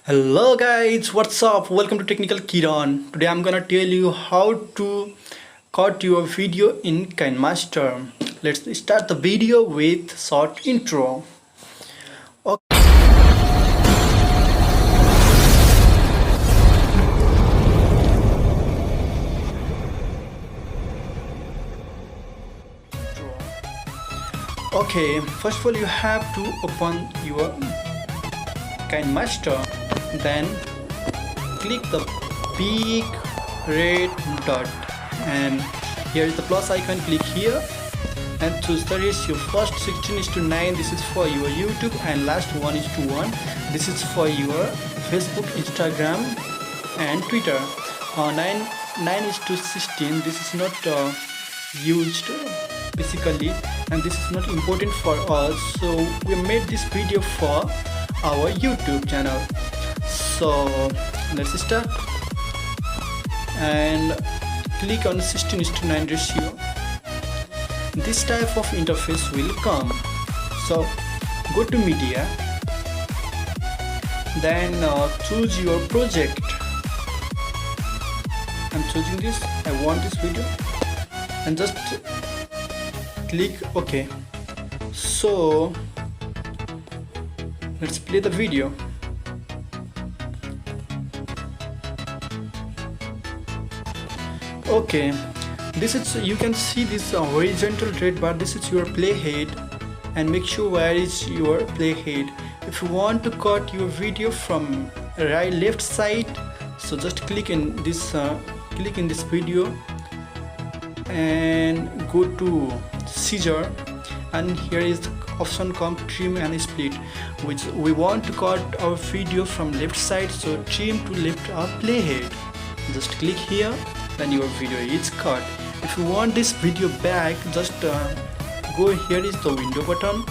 Hello guys, what's up? Welcome to Technical Kiran. Today I'm gonna tell you how to cut your video in KineMaster. Let's start the video with short intro. Okay, first of all you have to open your KineMaster, then click the big red dot and here is the plus icon. Click here and to start is your first 16:9. This is for your YouTube and last 1:1. This is for your Facebook, Instagram and Twitter. 9:16. This is not used basically and this is not important for us, so we made this video for our YouTube channel. So let's start and click on 16:9 ratio. This type of interface will come. So go to media, then choose your project. I'm choosing this. I want this video and just click OK. So let's play the video. Okay, this is, you can see this horizontal red bar. This is your playhead and make sure where is your playhead. If you want to cut your video from left side, so just click in this video and go to scissor and here is the option come trim and split, which we want to cut our video from left side, so trim to left our playhead. Just click here, then your video is cut. If you want this video back, just go, here is the window button,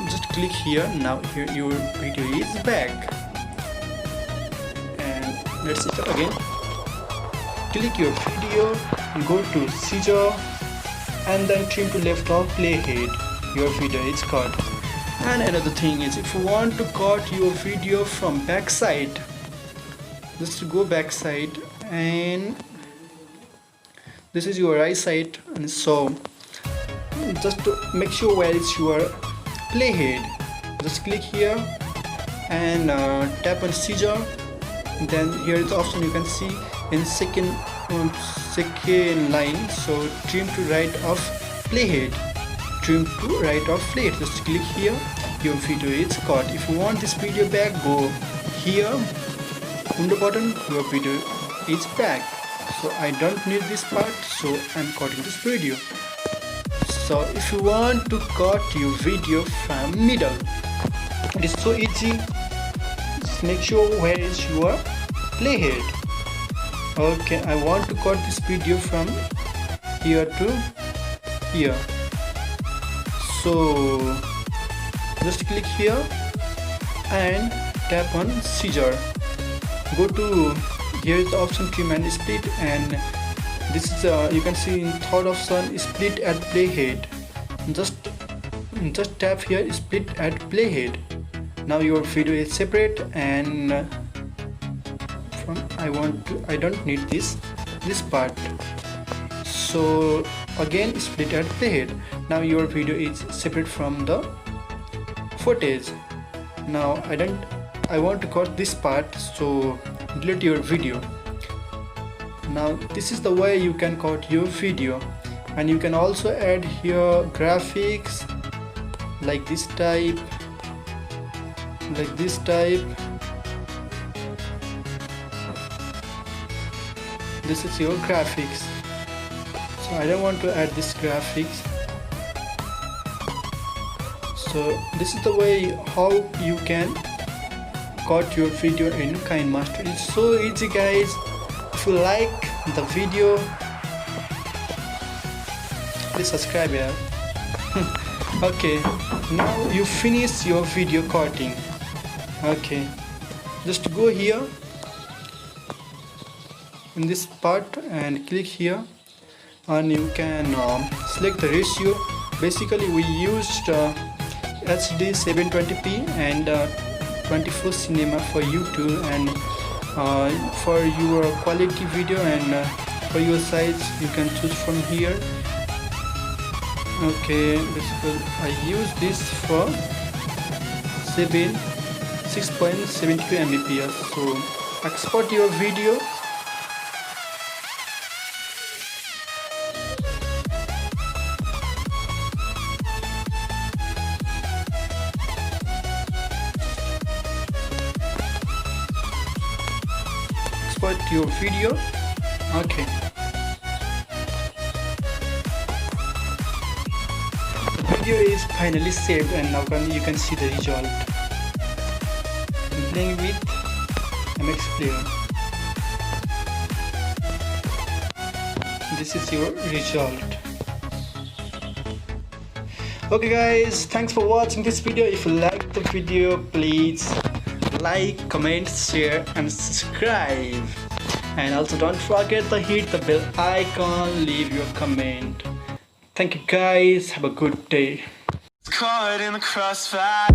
just click here. Now here your video is back and let's start again. Click your video, go to scissor and then trim to left of playhead. Your video is cut. And another thing is, if you want to cut your video from backside, just go backside and this is your right side, and so just to make sure where is your playhead, just click here and tap on scissor. Then here is the option you can see in second line, so trim to right of playhead, trim to right of playhead. Just click here, your video is cut. If you want this video back, go here, window button, your video is back. So I don't need this part, so I'm cutting this video. So if you want to cut your video from middle, it is so easy. Just make sure where is your playhead. Okay, I want to cut this video from here to here, so just click here and tap on scissor. Go to, here is the option trim and split, and this is you can see in third option split at playhead. Just tap here, split at playhead. Now your video is separate and I don't need this part, so again split at playhead. Now your video is separate from the footage. Now I want to cut this part, so delete your video. Now this is the way you can cut your video, and you can also add here graphics like this type, This is your graphics, so I don't want to add this graphics. So this is the way how you can cut your video in KineMaster. It's so easy guys. If you like the video, please subscribe here. Okay, now you finish your video cutting. Okay, just go here in this part and click here, and you can select the ratio. Basically we used HD 720p and 24 cinema for YouTube, and for your quality video and for your size you can choose from here. Okay, basically I use this for 6.72 Mbps. So export your video. Export your video. Okay, the video is finally saved, and now you can see the result. I'm playing with MX Player. This is your result. Okay guys, thanks for watching this video. If you like the video, please like, comment, share and subscribe, and also don't forget to hit the bell icon, leave your comment. Thank you guys, have a good day. Caught in the crossfire.